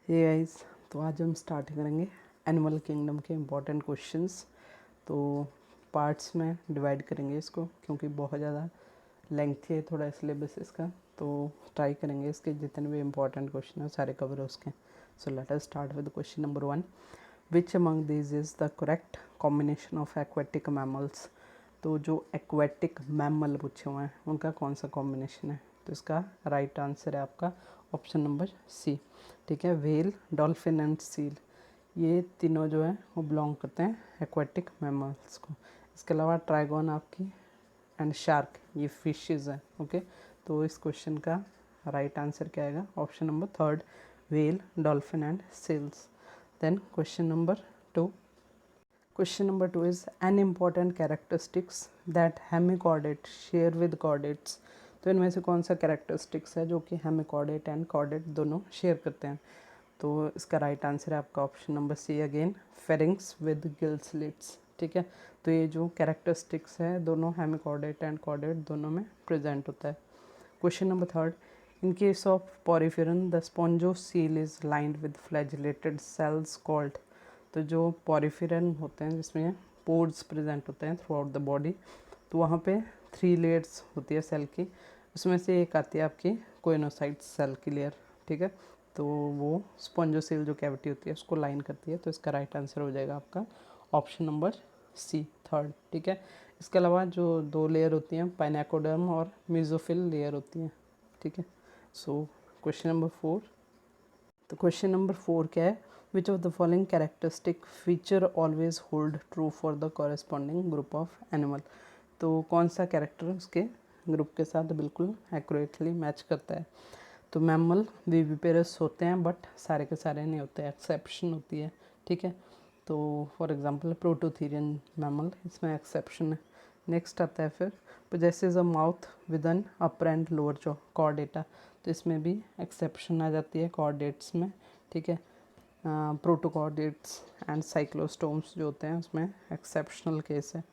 Hey guys, तो आज हम स्टार्ट करेंगे एनिमल किंगडम के इम्पोर्टेंट क्वेश्चंस। तो पार्ट्स में डिवाइड करेंगे इसको, क्योंकि बहुत ज़्यादा लेंथी है थोड़ा सिलेबस इसका। तो ट्राई करेंगे इसके जितने भी इम्पोर्टेंट क्वेश्चन हैं सारे कवर हो उसके। So let us start with question number 1। Which among this is the correct combination of aquatic mammals. तो जो एक्वेटिक मैमल पूछे हुए हैं उनका कौन सा कॉम्बिनेशन है, तो इसका राइट आंसर है आपका ऑप्शन नंबर सी। ठीक है, व्हेल, डॉल्फिन एंड सील, ये तीनों जो है वो बिलोंग करते हैं एक्वेटिक मैमल्स को। इसके अलावा ट्राइगोन आपकी एंड शार्क, ये फिशेस हैं। ओके, तो इस क्वेश्चन का राइट आंसर क्या आएगा, option number third, whale, dolphin and seals. Then question number 2। Question number 2 is an important characteristics that hemichordate share with chordates। तो इनमें से कौन सा कैरेक्टरिस्टिक्स है जो कि हेमिकॉर्डेट एंड कॉर्डेट दोनों शेयर करते हैं। तो इसका राइट आंसर है आपका option number C again, pharynx with gill slits. ठीक है, तो ये जो कैरेक्टरिस्टिक्स है दोनों हेमिकॉर्डेट एंड कॉर्डेट दोनों में प्रेजेंट होता है। Question number third, in case of poriferan the spongocoel is lined with flagellated cells called. तो जो पॉरीफेरन होते हैं जिसमें पोर्स प्रेजेंट होते हैं थ्रू आउट द बॉडी, तो वहाँ पे 3 लेयर्स होती है सेल की, उसमें से एक आती है आपकी कोइनोसाइट सेल की लेयर। ठीक है, तो वो स्पॉन्जोसेल जो कैविटी होती है उसको लाइन करती है। तो इसका राइट आंसर हो जाएगा आपका ऑप्शन नंबर सी, थर्ड। ठीक है, इसके अलावा जो 2 लेयर होती हैं पाइनेकोडर्म और मेसोफिल लेयर होती हैं। ठीक है, सो क्वेश्चन नंबर 4। तो क्वेश्चन नंबर 4 क्या है, विच of the following characteristic feature always hold true for the corresponding group of animal. तो कौन सा कैरेक्टर उसके ग्रुप के साथ बिल्कुल एक्यूरेटली मैच करता है। तो मैमल विविपेरस होते हैं बट सारे के सारे नहीं होते, एक्सेप्शन होती है। ठीक है, तो फॉर एग्जांपल प्रोटोथीरियन मैमल, इसमें एक्सेप्शन है। नेक्स्ट आता है फिर possesses a mouth with an upper and lower jaw, Chordata, तो इसमें भी एक्सेप्शन आ जाती है कॉर्डेट्स में। ठीक है, प्रोटोकॉर्डेट्स एंड साइक्लोस्टोम्स जो होते हैं उसमें एक्सेप्शनल केस है।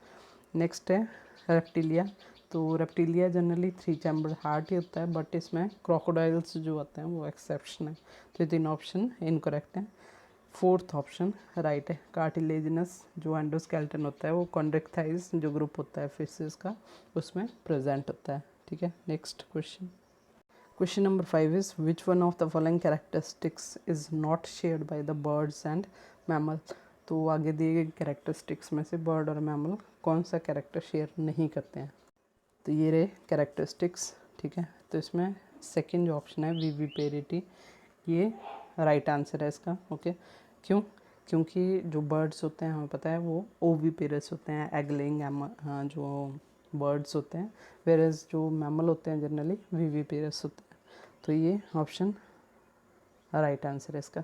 नेक्स्ट है रेप्टिलिया। तो रेप्टिलिया जनरली 3 चैम्बर हार्ट ही होता है, बट इसमें क्रोकोडाइल्स जो होते हैं वो एक्सेप्शन है। तो ये 3 ऑप्शन इनकरेक्ट हैं। फोर्थ ऑप्शन राइट है, कार्टिलेजिनस जो एंडोस्केलेटन होता है वो कॉन्ड्रिक्टाइज जो ग्रुप होता है फिशेस का उसमें प्रेजेंट होता है। ठीक है, next question. Question number 5 is which one of the following characteristics is not shared by the birds and mammal. तो आगे दिए गए कैरेक्टरिस्टिक्स में से बर्ड और मैमल कौन सा कैरेक्टर शेयर नहीं करते हैं। तो ये रहे कैरेक्टरिस्टिक्स। ठीक है, तो इसमें सेकंड जो ऑप्शन है विविपेरिटी, ये राइट आंसर है इसका। ओके, क्यों, क्योंकि जो बर्ड्स होते हैं हमें पता है वो ओविपेरस होते हैं, एग लेइंग जो बर्ड्स होते हैं, वेरएज जो मैमल होते हैं जनरली विविपेरस होते हैं। तो ये ऑप्शन राइट आंसर है इसका।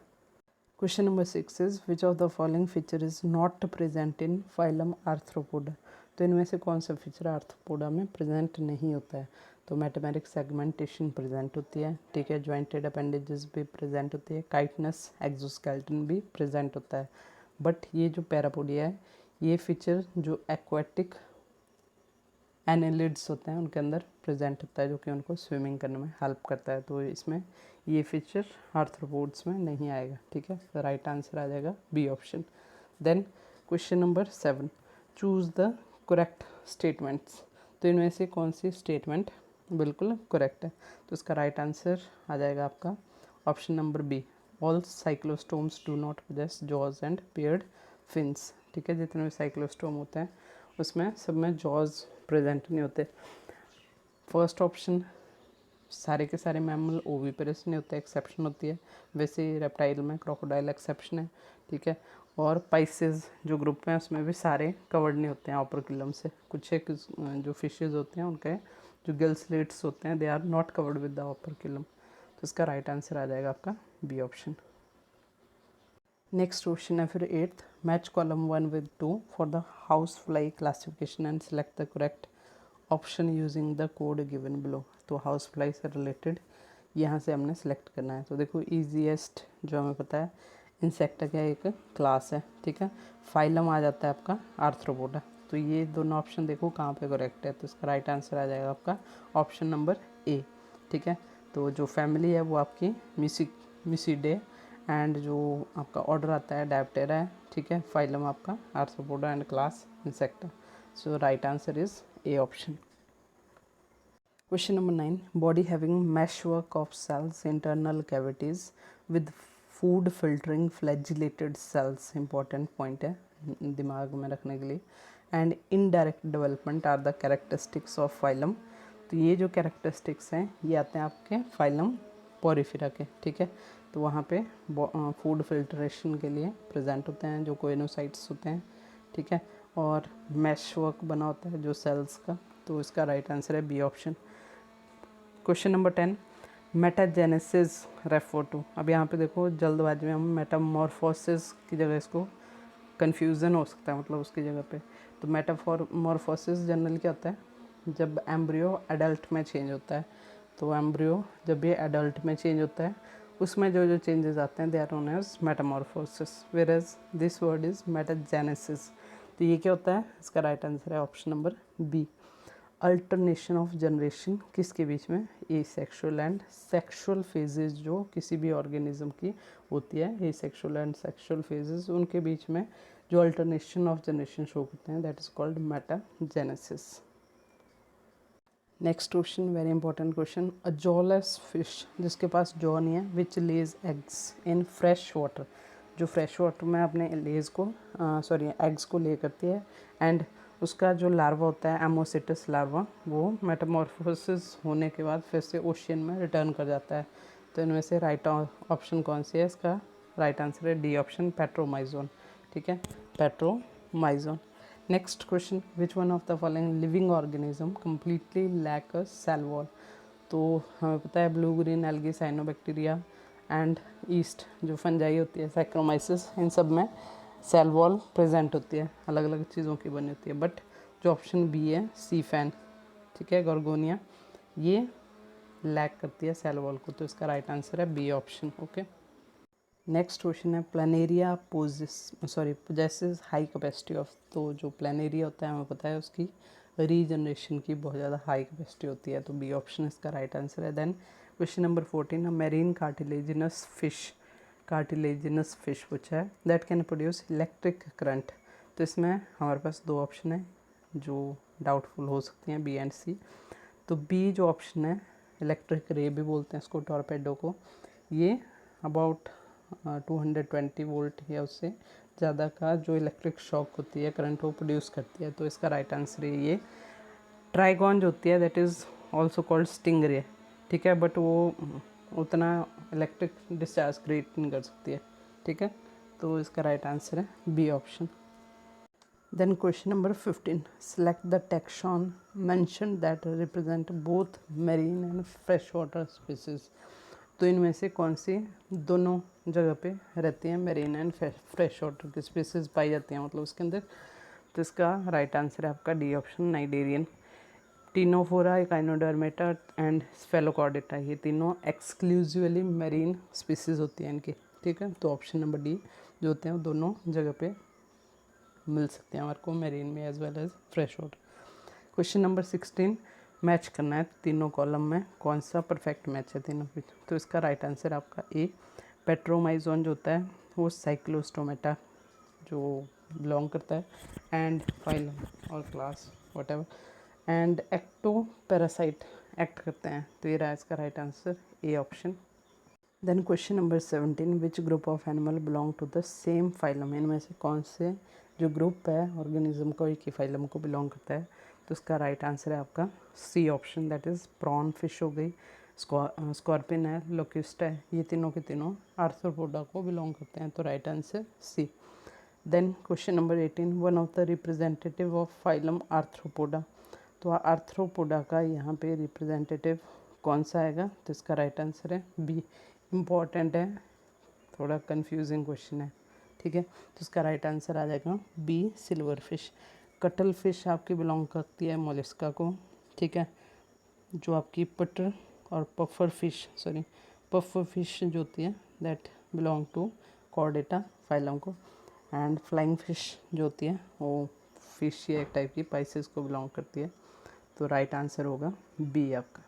Question number 6 is which of the following feature is not present in phylum arthropoda. तो इनमें से कौन सा फीचर आर्थ्रोपोडा में प्रेजेंट नहीं होता है। तो मैथमेटिक सेगमेंटेशन प्रेजेंट होती है। ठीक है, ज्वाइंटेड अपेंडेजेस भी प्रेजेंट होती है, काइटनस एक्सोस्केलेटन भी प्रेजेंट होता है। बट ये जो पैरापोडिया है ये फीचर जो एक्वाटिक एनेलिड्स होते हैं उनके अंदर प्रेजेंट होता है, जो कि उनको स्विमिंग करने में हेल्प करता है। तो इसमें ये फीचर आर्थ्रोपोड्स में नहीं आएगा। ठीक है, तो राइट आंसर आ जाएगा B option. Then question number 7, choose the correct statements. तो इनमें से कौन सी स्टेटमेंट बिल्कुल करेक्ट है। तो इसका राइट आंसर आ जाएगा आपका option number B, all cyclostomes do not possess jaws and paired fins. ठीक है, जितने भी साइक्लोस्टोम होते हैं उसमें सब में जॉज प्रेजेंट नहीं होते। फर्स्ट ऑप्शन सारे के सारे मैमल ओविपेरस नहीं होते, एक्सेप्शन होती है। वैसे रेप्टाइल में क्रोकोडाइल एक्सेप्शन है। ठीक है, और पाइसेस जो ग्रुप हैं उसमें भी सारे कवर्ड नहीं होते हैं ऑपरक्युलम से। कुछ एक जो फिशेज होते हैं उनके जो गिल स्लिट्स होते हैं they are not covered with the operculum. तो इसका राइट आंसर आ जाएगा आपका बी ऑप्शन। नेक्स्ट क्वेश्चन है फिर 8th, match column 1 with 2 for the house fly classification and select the correct option using the code given below. तो house fly से related यहाँ से हमने सेलेक्ट करना है। तो देखो ईजीएस्ट जो हमें पता है इंसेक्ट का एक क्लास है। ठीक है, फाइलम आ जाता है आपका आर्थ्रोपोडा। तो ये दोनों ऑप्शन देखो कहाँ पे करेक्ट है। तो इसका राइट आंसर आ जाएगा आपका ऑप्शन नंबर ए। ठीक है, तो जो फैमिली है वो आपकी मिसिडे एंड जो आपका ऑर्डर आता है डायप्टेरा है, ठीक है। फाइलम आपका arthropoda and class insecta. So right answer is A option. Question number 9. Body having meshwork of cells, internal cavities with food filtering flagellated cells. Important point है दिमाग में रखने के लिए. And indirect development are the characteristics of phylum. तो ये जो characteristics हैं ये आते हैं आपके phylum porifera के, ठीक है। तो वहाँ पे फूड फिल्ट्रेशन के लिए प्रेजेंट होते हैं जो कोइनोसाइट्स होते हैं, ठीक है। और मैश वर्क बना होता है जो सेल्स का। तो इसका राइट आंसर है B option. Question number 10, metagenesis refer to. अब यहाँ पे देखो जल्दबाजी में हम मेटामॉर्फोसिस की जगह इसको कन्फ्यूज़न हो सकता है, मतलब उसकी जगह पे। तो मेटामॉर्फोसिस जनरली क्या होता है जब एम्ब्रियो एडल्ट में चेंज होता है। तो एम्ब्रियो जब ये एडल्ट में चेंज होता है उसमें जो जो चेंजेस आते हैं they are known as metamorphosis, whereas this word is metagenesis. तो ये क्या होता है, इसका राइट आंसर है option number B. Alternation of generation किसके बीच में, asexual and sexual phases जो किसी भी ऑर्गेनिज्म की होती है, asexual and sexual phases उनके बीच में जो अल्टरनेशन ऑफ जनरेशन शो करते हैं that is called metagenesis. Next question, very important question. A jawless fish जिसके पास जॉ नहीं है which lays eggs in fresh water, जो फ्रेश वाटर में अपने लेज को एग्स को ले करती है एंड उसका जो लार्वा होता है एमोसिटस लार्वा वो मेटामॉर्फोसिस होने के बाद फिर से ओशियन में रिटर्न कर जाता है। तो इनमें से राइट ऑप्शन कौन सी है, इसका राइट आंसर है डी ऑप्शन पेट्रोमाइजोन, ठीक है, petromyzon. Next question, which one of the following living organism completely lack a cell wall. तो हमें पता है blue green algae cyanobacteria and yeast जो फंजाई होती है सैक्रोमाइसिस, इन सब में सेल वॉल प्रेजेंट होती है, अलग अलग चीज़ों की बनी होती है। बट जो ऑप्शन बी है सी फैन, ठीक है, गोर्गोनिया, ये लैक करती है सेल वॉल को। तो इसका राइट आंसर है B option, okay. Next question है planaria possesses high capacity of. तो जो प्लानेरिया होता है हमें पता है उसकी रीजनरेशन की बहुत ज़्यादा हाई कैपेसिटी होती है। तो बी ऑप्शन इसका राइट आंसर है। Then question number 14, marine cartilaginous fish पूछा है that can produce electric current. तो इसमें हमारे पास दो ऑप्शन है जो डाउटफुल हो सकती हैं, बी एंड सी। तो बी जो ऑप्शन है इलेक्ट्रिक रे भी बोलते हैं इसको, टॉर्पेडो को, ये अबाउट 220 वोल्ट या उससे ज़्यादा का जो इलेक्ट्रिक शॉक होती है करंट वो प्रोड्यूस करती है। तो इसका राइट आंसर है ये। ट्राइगॉन जो होती है that is also called sting रे, ठीक है, बट वो उतना इलेक्ट्रिक डिस्चार्ज क्रिएट नहीं कर सकती है, ठीक है। तो इसका राइट आंसर है B option. Then question number 15, select the taxon mention that represent both marine and fresh water species. तो इनमें से कौन सी दोनों जगह पे रहती हैं मेरीन एंड फ्रेश वाटर की स्पीसीज पाई जाती हैं मतलब उसके अंदर। तो इसका राइट आंसर है आपका D option cnidarian. Ctenophora, Echinodermata and Cephalochordata, ये तीनों एक्सक्लूसिवली मेरीन स्पीसीज होती हैं इनकी, ठीक है। तो ऑप्शन नंबर डी जो होते हैं वो दोनों जगह पे मिल सकते हैं हमारे को, मेरीन में as well as fresh water. Question number 16, match करना है तीनों कॉलम में कौन सा परफेक्ट मैच है तीनों पे। तो इसका राइट आंसर आपका ए, पेट्रोमाइजोन जो होता है वो साइक्लोस्टोमेटा जो बिलोंग करता है एंड फाइलम और class whatever, and ectoparasite act करते हैं। तो ये रहा इसका right answer A option. Then question number 17, which group of animal belong to the same phylum. इनमें से कौन से जो ग्रुप है ऑर्गेनिज्म को एक ही फाइलम को बिलोंग करता है। तो इसका राइट आंसर है आपका C option, that is prawn fish हो गई, स्कॉर्पिन है, लोक्यूस्ट है, ये तीनों के तीनों आर्थ्रोपोडा को बिलोंग करते हैं। तो right answer C. Then question number 18, one of the representative of phylum arthropoda. तो आर्थ्रोपोडा का यहाँ पे रिप्रेजेंटेटिव कौन सा आएगा। तो इसका राइट आंसर है बी। इम्पॉर्टेंट है, थोड़ा कंफ्यूजिंग क्वेश्चन है, ठीक है। तो इसका राइट आंसर आ जाएगा B, silver fish. Cuttle fish आपकी बिलोंग करती है मोलिस्का को, ठीक है, जो आपकी पटर और पफर फिश जो होती है that belong to chordata phylum को, एंड फ्लाइंग फिश जो होती है वो फिश या एक टाइप की पाइसेस को बिलोंग करती है। तो राइट आंसर होगा बी आपका।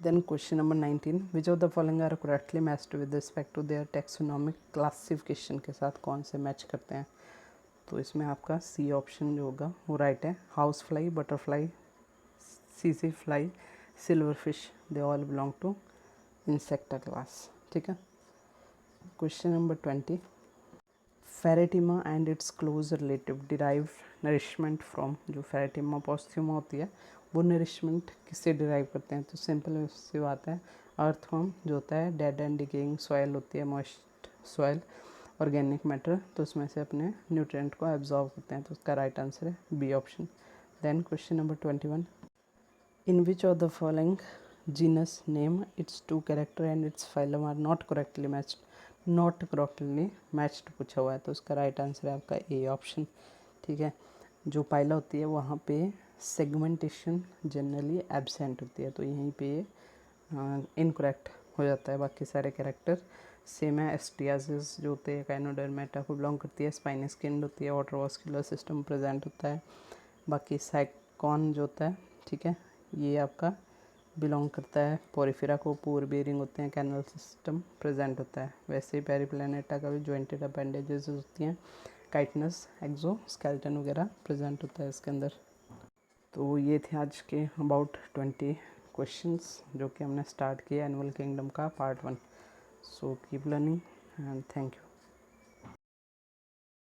Then question number 19, which of the following are correctly matched with respect to their taxonomic classification, के साथ कौन से मैच करते हैं? तो इसमें आपका सी ऑप्शन जो होगा वो राइट है. हाउस फ्लाई, बटरफ्लाई, सीसी fly, silver fish, they all belong to insecta class. ठीक है. Question number 20, pheretima and its close relative derive nourishment from. जो फेरेटिमा पॉस्ट्यूमा होती है वो नरिशमेंट किससे डिराइव करते हैं? तो सिंपल सी बात है, अर्थवर्म जो होता है, डेड एंड डिकेइंग सॉइल होती है, मॉइस्ट सॉइल, ऑर्गेनिक मैटर, तो उसमें से अपने न्यूट्रिएंट को एब्जॉर्ब करते हैं. तो उसका राइट आंसर है B option. Then question number 21, in which of the following genus name its two character and its phylum are not correctly matched. Not correctly matched पूछा हुआ है, तो उसका राइट आंसर है आपका ए ऑप्शन. ठीक है. जो पाइला होती है वहाँ पे सेगमेंटेशन जनरली एब्सेंट होती है, तो यहीं पे इनकरेक्ट हो जाता है. बाकी सारे कैरेक्टर सेम है. एस्टियासिस जो होते हैं काइनोडर्मेटा को बिलोंग करती है. स्पाइनस स्किन होती है. वाटरवास्कुलर सिस्टम प्रेजेंट होता है. बाकी साइकॉन जो होता है, ठीक है, ये आपका बिलोंग करता है पोरिफेरा को. पूर बेरिंग होते हैं. कैनल सिस्टम प्रेजेंट होता है. वैसे ही पेरिप्लैनेटा का भी जॉइंटेड अपेंडेजेस होती हैं. काइटनस, एक्सो स्केलेटन वगैरह प्रेजेंट होता है इसके अंदर. तो ये थे आज के अबाउट 20 क्वेश्चंस जो कि हमने स्टार्ट किया एनिमल किंगडम का part 1. So keep learning and thank you.